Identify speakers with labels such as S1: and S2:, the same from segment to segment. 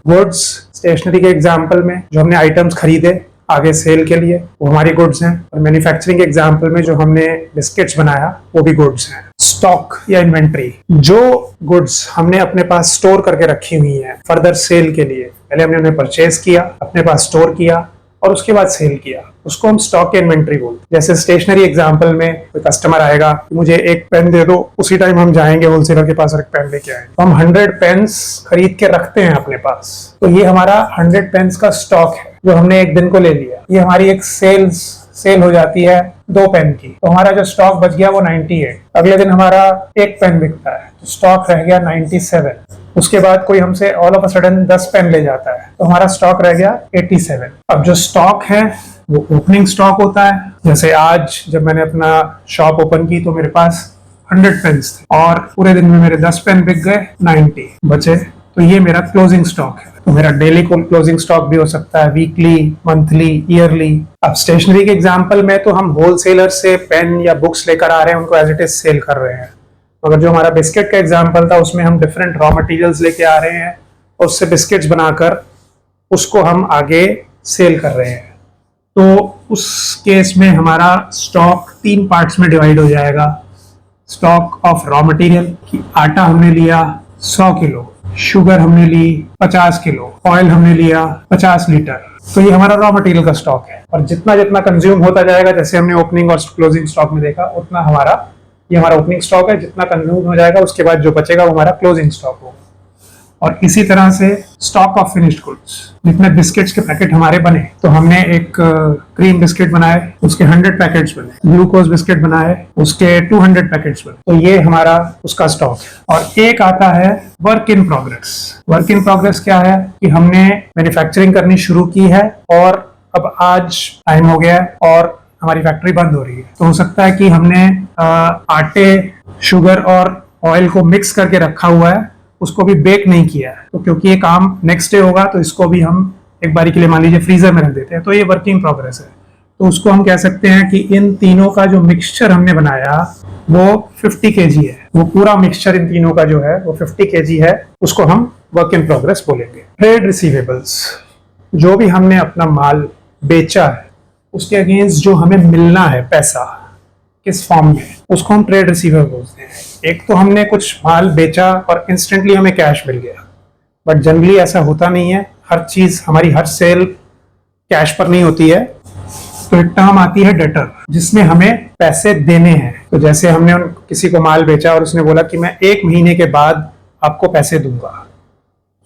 S1: Goods stationery के example में जो हमने आइटम्स खरीदे आगे सेल के लिए वो हमारी गुड्स हैं, और मैन्युफैक्चरिंग के एग्जाम्पल में जो हमने बिस्किट्स बनाया वो भी गुड्स हैं। स्टॉक या इन्वेंट्री, जो गुड्स हमने अपने पास स्टोर करके रखी हुई हैं फर्दर सेल के लिए, पहले हमने उन्हें परचेज किया, अपने पास स्टोर किया और उसके बाद सेल किया, उसको हम स्टॉक या इन्वेंट्री बोलते हैं। जैसे स्टेशनरी एग्जांपल में कोई कस्टमर आएगा, मुझे एक पेन दे दो, उसी टाइम हम जाएंगे होलसेलर के पास और एक पेन लेके आएंगे, तो हम 100 पेन्स खरीद के रखते हैं अपने पास, तो ये हमारा 100 पेन्स का स्टॉक है जो हमने एक दिन को ले लिया। ये हमारी एक सेल हो जाती है 2 पेन की, तो हमारा जो स्टॉक बच गया वो 98। अगले दिन हमारा एक पेन बिकता है तो स्टॉक रह गया 97। उसके बाद कोई हमसे all of a sudden 10 pen ले जाता है तो हमारा स्टॉक रह गया 87। अब जो स्टॉक है वो ओपनिंग स्टॉक होता है। जैसे आज जब मैंने अपना शॉप ओपन की तो मेरे पास 100 पेन्स थे और पूरे दिन में मेरे 10 पेन बिक गए, 90 बचे, तो ये मेरा क्लोजिंग स्टॉक है। तो मेरा डेली क्लोजिंग स्टॉक भी हो सकता है, वीकली, मंथली, ईयरली। अब स्टेशनरी के एग्जांपल में तो हम होलसेलर से पेन या बुक्स लेकर आ रहे हैं, उनको एज इट इज सेल कर रहे हैं। मगर जो हमारा बिस्किट का एग्जांपल था उसमें हम डिफरेंट रॉ मटेरियल्स लेके आ रहे हैं और उससे बिस्किट्स बनाकर उसको हम आगे सेल कर रहे हैं। तो उस केस में हमारा स्टॉक 3 पार्ट्स में डिवाइड हो जाएगा। स्टॉक ऑफ रॉ मटेरियल, आटा हमने लिया 100 किलो, शुगर हमने ली 50 किलो, ऑयल हमने लिया 50 लीटर, तो ये हमारा रॉ मटेरियल का स्टॉक है। और जितना जितना कंज्यूम होता जाएगा, जैसे हमने ओपनिंग और क्लोजिंग स्टॉक में देखा, उतना ये हमारा ओपनिंग स्टॉक है। जितना कंज्यूम हो जाएगा उसके बाद जो बचेगा वो हमारा क्लोजिंग स्टॉक होगा। और इसी तरह से स्टॉक ऑफ फिनिश्ड गुड्स, जितने बिस्किट्स के पैकेट हमारे बने, तो हमने एक क्रीम बिस्किट बनाए, उसके 100 पैकेट्स बने, ग्लूकोज बिस्किट बनाए, उसके 200 पैकेट्स बने, तो ये हमारा उसका स्टॉक है। और एक आता है work in progress. Work in progress क्या है कि हमने मैन्युफैक्चरिंग करनी शुरू की है और अब आज टाइम हो गया है और हमारी फैक्ट्री बंद हो रही है, तो हो सकता है कि हमने आटे, शुगर और ऑयल को मिक्स करके रखा हुआ है, उसको भी बेक नहीं किया है, तो क्योंकि ये काम नेक्स्ट डे होगा तो इसको भी हम एक बारी के लिए मान लीजिए फ्रीजर में रख देते हैं, तो ये वर्किंग प्रोग्रेस है। तो उसको हम कह सकते हैं कि इन तीनों का जो मिक्सचर हमने बनाया वो 50 kg है। वो पूरा मिक्सचर इन तीनों का जो है वो 50 kg है, उसको हम वर्क इन प्रोग्रेस बोलेंगे। ट्रेड रिसीवेबल्स, जो भी हमने अपना माल बेचा है उसके अगेंस्ट जो हमें मिलना है पैसा किस फॉर्म में, उसको हम ट्रेड रिसीवेबल बोलते हैं। एक तो हमने कुछ माल बेचा और इंस्टेंटली हमें कैश मिल गया, बट जनरली ऐसा होता नहीं है। हर चीज, हमारी हर सेल कैश पर नहीं होती है। तो एक टर्म आती है डेटर, जिसमें हमें पैसे देने हैं। तो जैसे हमने किसी को माल बेचा और उसने बोला कि मैं 1 महीने के बाद आपको पैसे दूंगा,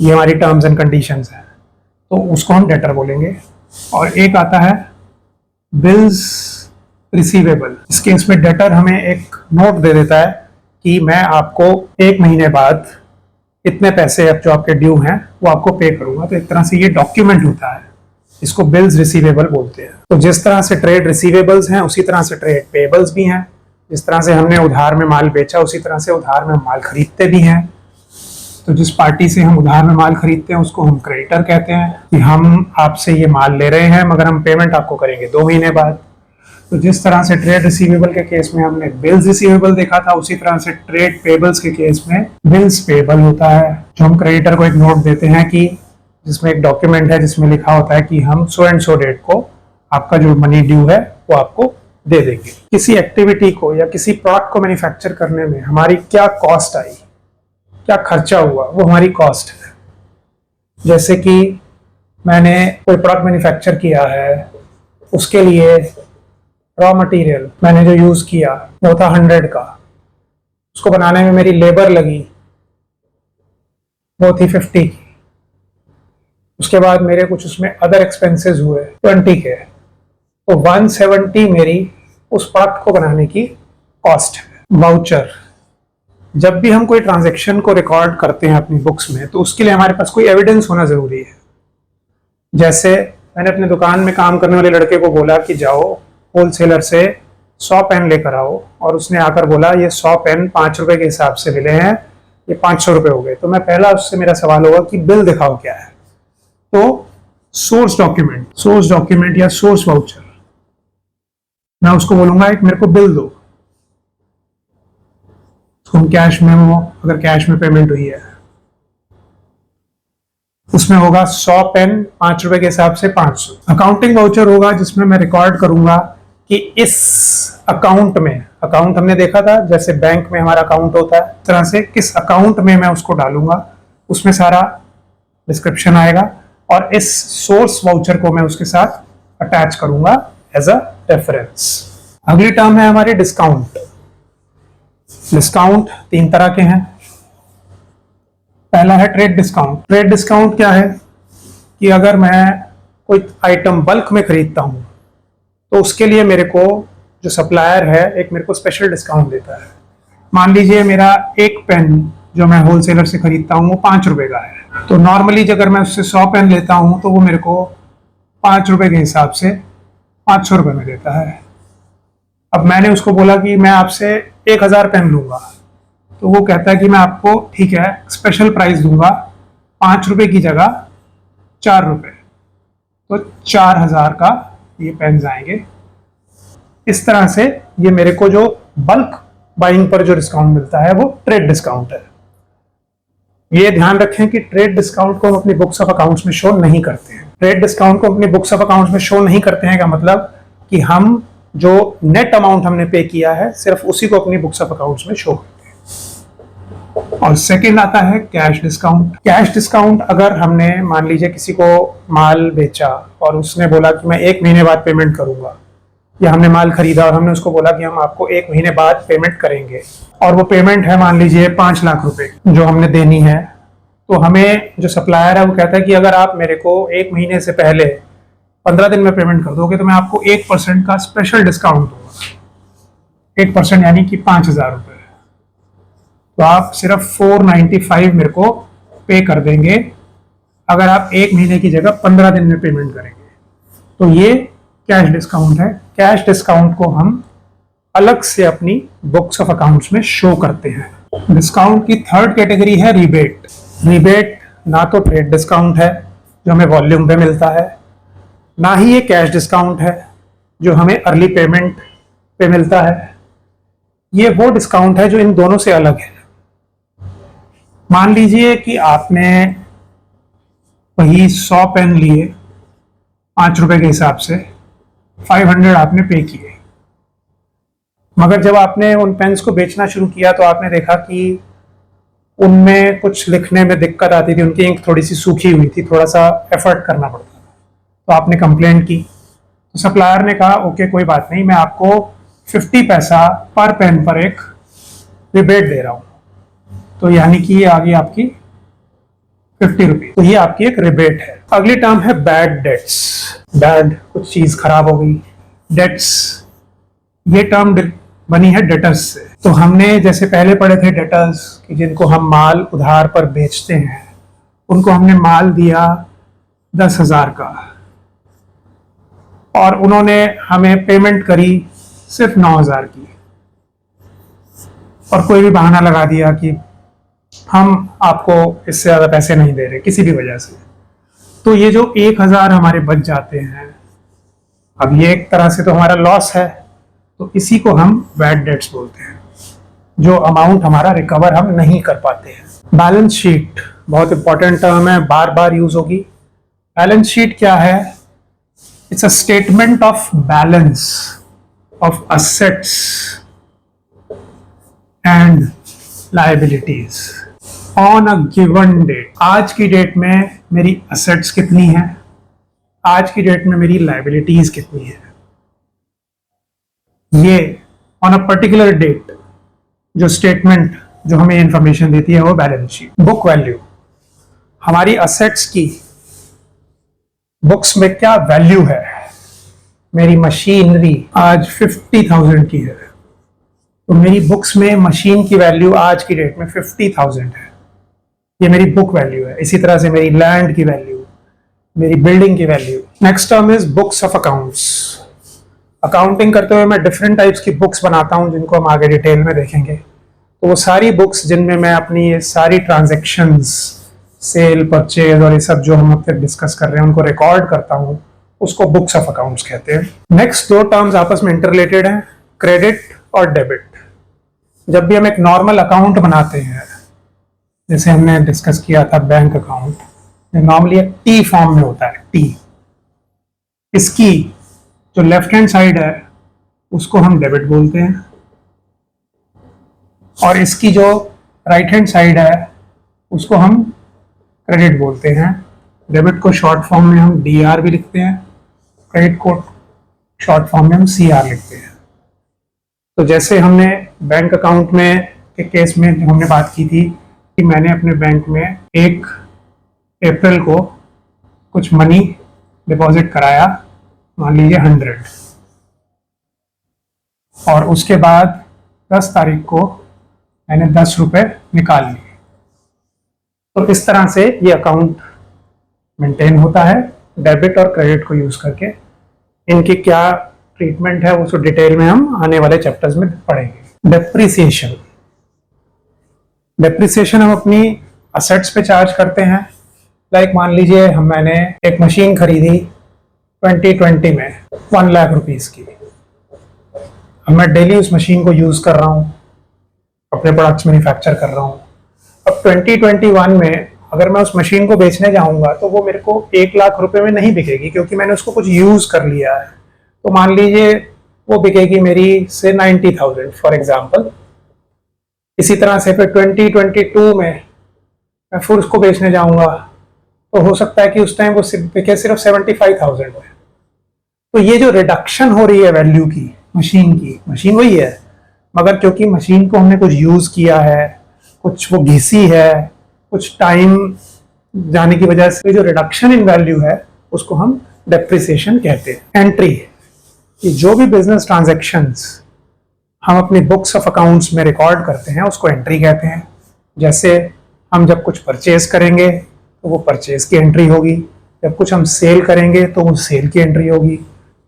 S1: ये हमारी टर्म्स एंड कंडीशंस है, तो उसको हम डेटर बोलेंगे। और एक आता है बिल्स रिसीवेबल। इस केस में डेटर हमें एक नोट दे देता है कि मैं आपको 1 महीने बाद इतने पैसे अब जो आपके ड्यू हैं वो आपको पे करूंगा। तो एक तरह से ये डॉक्यूमेंट होता है, इसको बिल्स रिसीवेबल बोलते हैं। तो जिस तरह से ट्रेड रिसीवेबल्स हैं उसी तरह से ट्रेड पेबल्स भी हैं। जिस तरह से हमने उधार में माल बेचा उसी तरह से उधार में माल खरीदते भी हैं। तो जिस पार्टी से हम उधार में माल खरीदते हैं उसको हम क्रेडिटर कहते हैं कि हम आपसे ये माल ले रहे हैं मगर हम पेमेंट आपको करेंगे 2 महीने बाद। तो जिस तरह से ट्रेड रिसीवेबल के केस में हमने बिल्स रिसीवेबल देखा था, उसी तरह से ट्रेड पेबल्स के केस में बिल्स पेबल होता है, जो हम क्रेडिटर को एक नोट देते हैं कि जिसमें एक डॉक्यूमेंट है जिसमें लिखा होता है कि हम सो एंड सो डेट को आपका जो मनी ड्यू है वो आपको दे देंगे। किसी एक्टिविटी को या किसी प्रोडक्ट को मैन्युफैक्चर करने में हमारी क्या कॉस्ट आई, क्या खर्चा हुआ, वो हमारी कॉस्ट है। जैसे कि मैंने कोई प्रोडक्ट मैन्युफैक्चर किया है, उसके लिए रॉ मटेरियल मैंने जो यूज किया वो था 100 का, उसको बनाने में मेरी लेबर लगी वो थी 50 की, उसके बाद मेरे कुछ उसमें अदर एक्सपेंसेस हुए 20 के, तो 170 मेरी उस प्रोडक्ट को बनाने की कॉस्ट है। वाउचर, जब भी हम कोई ट्रांजैक्शन को रिकॉर्ड करते हैं अपनी बुक्स में तो उसके लिए हमारे पास कोई एविडेंस होना जरूरी है। जैसे मैंने अपने दुकान में काम करने वाले लड़के को बोला कि जाओ होलसेलर से 100 पेन लेकर आओ, और उसने आकर बोला ये 100 पेन 5 रुपए के हिसाब से मिले हैं, ये 500 रुपए हो गए। तो मैं पहला उससे मेरा सवाल होगा कि बिल दिखाओ क्या है। तो सोर्स डॉक्यूमेंट या सोर्स वाउचर, मैं उसको बोलूंगा एक मेरे को बिल दो, तो हम कैश में, वो अगर कैश में पेमेंट हुई है उसमें होगा 100 पेन 5 रुपए के हिसाब से 500। अकाउंटिंग वाउचर होगा जिसमें मैं रिकॉर्ड करूंगा कि इस अकाउंट में, अकाउंट हमने देखा था जैसे बैंक में हमारा अकाउंट होता है, इस तरह से किस अकाउंट में मैं उसको डालूंगा, उसमें सारा डिस्क्रिप्शन आएगा और इस सोर्स वाउचर को मैं उसके साथ अटैच करूंगा एज अ रेफरेंस। अगली टर्म है हमारी डिस्काउंट। डिस्काउंट 3 तरह के हैं। पहला है ट्रेड डिस्काउंट। ट्रेड डिस्काउंट क्या है कि अगर मैं कोई आइटम बल्क में खरीदता हूं तो उसके लिए मेरे को जो सप्लायर है एक मेरे को स्पेशल डिस्काउंट देता है। मान लीजिए मेरा एक पेन जो मैं होलसेलर से खरीदता हूँ वो 5 रुपए का है, तो नॉर्मली अगर मैं उससे 100 पेन लेता हूँ तो वो मेरे को 5 रुपए के हिसाब से 500 रुपए में देता है। अब मैंने उसको बोला कि मैं आपसे 1000 पेन लूंगा, तो वो कहता है कि मैं आपको ठीक है स्पेशल प्राइस दूंगा, 5 रुपए की जगह 4 रुपए, तो 4000 का ये पेन आएंगे। इस तरह से ये मेरे को जो बल्क बाइंग पर जो डिस्काउंट मिलता है वो ट्रेड डिस्काउंट है। ये ध्यान रखें कि ट्रेड डिस्काउंट को हम अपनी बुक्स ऑफ अकाउंट्स में शो नहीं करते हैं। ट्रेड डिस्काउंट को अपनी बुक्स ऑफ अकाउंट्स में शो नहीं करते हैं का मतलब कि हम जो नेट अमाउंट हमने पे किया है सिर्फ उसी को अपनी बुक्स ऑफ अकाउंट्स में शो करते हैं। और सेकंड आता है कैश डिस्काउंट। कैश डिस्काउंट अगर हमने मान लीजिए किसी को माल बेचा और उसने बोला कि मैं 1 महीने बाद पेमेंट करूंगा, या हमने माल खरीदा और हमने उसको बोला कि हम आपको 1 महीने बाद पेमेंट करेंगे, और वो पेमेंट है मान लीजिए 5 लाख रुपए जो हमने देनी है, तो हमें जो सप्लायर है वो कहता है कि अगर आप मेरे को 1 महीने से पहले 15 दिन में पेमेंट कर दोगे तो मैं आपको 1% का स्पेशल डिस्काउंट दूंगा। 1% यानी कि 5000 रुपए, तो आप सिर्फ 495 मेरे को पे कर देंगे अगर आप 1 महीने की जगह 15 दिन में पेमेंट करेंगे। तो ये कैश डिस्काउंट है। कैश डिस्काउंट को हम अलग से अपनी बुक्स ऑफ अकाउंट्स में शो करते हैं। डिस्काउंट की थर्ड कैटेगरी है रिबेट। रिबेट ना तो ट्रेड डिस्काउंट है जो हमें वॉल्यूम पे मिलता है, ना ही ये कैश डिस्काउंट है जो हमें अर्ली पेमेंट पे मिलता है। ये वो डिस्काउंट है जो इन दोनों से अलग है। मान लीजिए कि आपने वही 100 पेन लिए 5 रुपए के हिसाब से, 500 आपने पे किए, मगर जब आपने उन पेन्स को बेचना शुरू किया तो आपने देखा कि उनमें कुछ लिखने में दिक्कत आती थी, उनकी इंक थोड़ी सी सूखी हुई थी, थोड़ा सा एफर्ट करना पड़ता था। तो आपने कंप्लेंट की, तो सप्लायर ने कहा ओके कोई बात नहीं, मैं आपको 50 पैसा पर पेन पर एक रिबेट दे रहा हूँ। तो यानी कि ये आ गई आपकी 50 रुपीज, तो ये आपकी एक रिबेट है। अगली टर्म है बैड डेट्स। बैड कुछ चीज खराब हो गई, डेट्स ये टर्म बनी है डेटर्स से। तो हमने जैसे पहले पढ़े थे डेटर्स कि जिनको हम माल उधार पर बेचते हैं, उनको हमने माल दिया 10,000 का और उन्होंने हमें पेमेंट करी सिर्फ 9,000 की, और कोई भी बहाना लगा दिया कि हम आपको इससे ज्यादा पैसे नहीं दे रहे किसी भी वजह से। तो ये जो 1,000 हमारे बच जाते हैं, अब ये एक तरह से तो हमारा लॉस है, तो इसी को हम बैड डेट्स बोलते हैं, जो अमाउंट हमारा रिकवर हम नहीं कर पाते हैं। बैलेंस शीट बहुत इंपॉर्टेंट टर्म है, बार बार यूज होगी। बैलेंस शीट क्या है? It's a statement of balance of assets and liabilities on a given date. आज की डेट में मेरी असेट्स कितनी है, आज की डेट में मेरी लायबिलिटीज कितनी है, ये ऑन अ पर्टिकुलर डेट जो स्टेटमेंट जो हमें इंफॉर्मेशन देती है वो बैलेंस शीट। बुक वैल्यू, हमारी असेट्स की बुक्स में क्या वैल्यू है। मेरी मशीनरी आज 50,000 की है, तो मेरी बुक्स में मशीन की वैल्यू आज की डेट में 50,000 है, ये मेरी बुक वैल्यू है। इसी तरह से मेरी लैंड की वैल्यू, मेरी बिल्डिंग की value. Next term is books of accounts. Accounting करते हुए मैं डिफरेंट टाइप्स की बुक्स बनाता हूं जिनको हम आगे डिटेल में देखेंगे। तो वो सारी बुक्स जिनमें मैं अपनी ये सारी ट्रांजैक्शंस, सेल, परचेज और ये सब जो हम अब तक डिस्कस कर रहे हैं उनको रिकॉर्ड करता हूं, उसको बुक्स ऑफ अकाउंट्स कहते हैं। नेक्स्ट 2 टर्म्स आपस में इंटररिलेटेड हैं, क्रेडिट और डेबिट। जब भी हम एक नॉर्मल अकाउंट बनाते हैं, जैसे हमने डिस्कस किया था बैंक अकाउंट, नॉर्मली एक टी फॉर्म में होता है, टी। इसकी जो लेफ्ट हैंड साइड है उसको हम डेबिट बोलते हैं, और इसकी जो राइट हैंड साइड है उसको हम क्रेडिट बोलते हैं। डेबिट को शॉर्ट फॉर्म में हम DR भी लिखते हैं, क्रेडिट को शॉर्ट फॉर्म में हम CR लिखते हैं। तो जैसे हमने बैंक अकाउंट में के केस में जो हमने बात की थी कि मैंने अपने बैंक में 1 अप्रैल को कुछ मनी डिपॉजिट कराया, मान लीजिए 100, और उसके बाद 10 तारीख को मैंने 10 रुपए निकाल लिए। तो इस तरह से ये अकाउंट मेंटेन होता है डेबिट और क्रेडिट को यूज करके। इनकी क्या ट्रीटमेंट है वो डिटेल में हम आने वाले चैप्टर्स में पढ़ेंगे। डेप्रिसिएशन, डेप्रिसिएशन हम अपनी असेट्स पे चार्ज करते हैं। लाइक मान लीजिए मैंने एक मशीन खरीदी 2020 में 1 लाख रुपीस की। अब मैं डेली उस मशीन को यूज कर रहा हूँ, अपने प्रोडक्ट्स मैन्युफैक्चर कर रहा हूँ। अब 2021 में अगर मैं उस मशीन को बेचने जाऊंगा तो वो मेरे को 1 लाख रुपए में नहीं बिकेगी, क्योंकि मैंने उसको कुछ यूज कर लिया है। तो मान लीजिए वो बिकेगी मेरी से 90,000 फॉर एग्जाम्पल। इसी तरह से फिर 2022 में मैं फिर उसको बेचने जाऊंगा तो हो सकता है कि उस टाइम वो बिके सिर्फ 75,000 में। तो ये जो रिडक्शन हो रही है वैल्यू की मशीन की, मशीन वही है मगर क्योंकि मशीन को हमने कुछ यूज किया है, कुछ वो घिसी है, कुछ टाइम जाने की वजह से जो रिडक्शन इन वैल्यू है उसको हम डेप्रिसिएशन कहते हैं। एंट्री, कि जो भी बिजनेस ट्रांजैक्शंस हम अपनी बुक्स ऑफ अकाउंट्स में रिकॉर्ड करते हैं उसको एंट्री कहते हैं। जैसे हम जब कुछ परचेज करेंगे तो वो परचेज की एंट्री होगी, जब कुछ हम सेल करेंगे तो वो सेल की एंट्री होगी,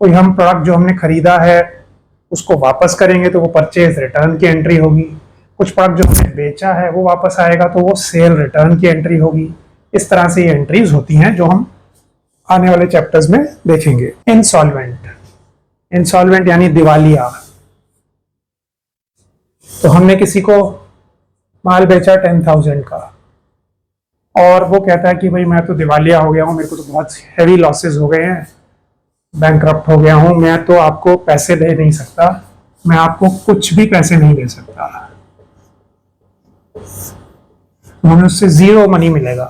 S1: कोई हम प्रोडक्ट जो हमने खरीदा है उसको वापस करेंगे तो वो परचेज रिटर्न की एंट्री होगी, कुछ प्रोडक्ट जो हमने बेचा है वो वापस आएगा तो वो सेल रिटर्न की एंट्री होगी। इस तरह से ये एंट्रीज होती हैं जो हम आने वाले चैप्टर्स में देखेंगे। इंसॉल्वेंट, इंसॉल्वेंट यानी दिवालिया। तो हमने किसी को माल बेचा 10,000 का और वो कहता है कि भाई मैं तो दिवालिया हो गया हूँ, मेरे को तो बहुत हैवी लॉसेस हो गए हैं, बैंकरप्ट हो गया हूँ, मैं तो आपको पैसे दे नहीं सकता, मैं आपको कुछ भी पैसे नहीं दे सकता, हमें उससे 0 मनी मिलेगा।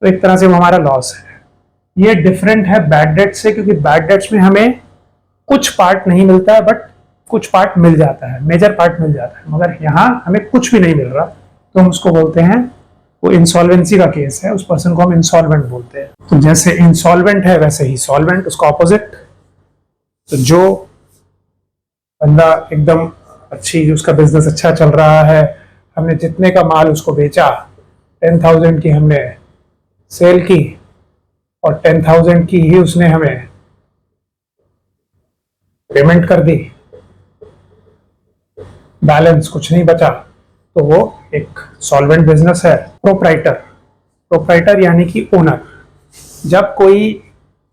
S1: तो एक तरह से वो हमारा लॉस है। ये डिफरेंट है बैड डेट से, क्योंकि बैड डेट्स में हमें कुछ पार्ट नहीं मिलता है बट कुछ पार्ट मिल जाता है, मेजर पार्ट मिल जाता है, मगर यहाँ हमें कुछ भी नहीं मिल रहा तो हम उसको बोलते हैं, वो इंसॉल्वेंसी का केस है, उस पर्सन को हम इंसॉल्वेंट बोलते हैं। तो जैसे इंसॉल्वेंट है वैसे ही सॉल्वेंट, उसका ऑपोजिट। तो जो बंदा एकदम अच्छी, उसका बिजनेस अच्छा चल रहा है, हमने जितने का माल उसको बेचा 10,000 की हमने सेल की और 10,000 की ही उसने हमें पेमेंट कर दी, बैलेंस कुछ नहीं बचा, तो वो एक सॉल्वेंट बिजनेस है। प्रोप्राइटर, प्रोप्राइटर यानी कि ओनर। जब कोई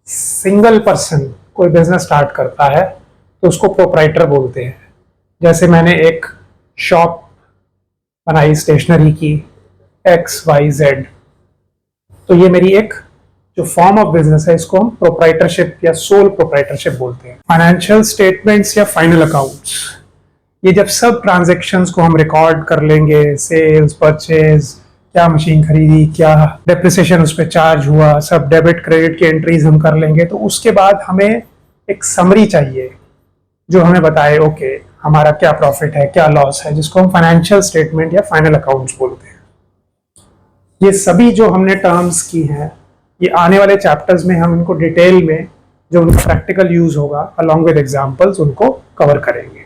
S1: सिंगल पर्सन कोई बिजनेस स्टार्ट करता है तो उसको प्रोप्राइटर बोलते हैं। जैसे मैंने एक शॉप बनाई स्टेशनरी की XYZ, तो ये मेरी एक जो फॉर्म ऑफ बिजनेस है इसको हम प्रोप्राइटरशिप या सोल प्रोप्राइटरशिप बोलते हैं। फाइनेंशियल स्टेटमेंट्स या फाइनल अकाउंट्स, ये जब सब ट्रांजैक्शंस को हम रिकॉर्ड कर लेंगे, सेल्स, परचेज, क्या मशीन खरीदी, क्या डेप्रिसिएशन उस पर चार्ज हुआ, सब डेबिट क्रेडिट की एंट्रीज हम कर लेंगे, तो उसके बाद हमें एक समरी चाहिए जो हमें बताए ओके हमारा क्या प्रॉफिट है, क्या लॉस है, जिसको हम फाइनेंशियल स्टेटमेंट या फाइनल अकाउंट्स बोलते हैं। ये सभी जो हमने टर्म्स की हैं ये आने वाले चैप्टर्स में हम इनको डिटेल में जो उनका प्रैक्टिकल यूज होगा अलॉन्ग विद एग्जांपल्स उनको कवर करेंगे।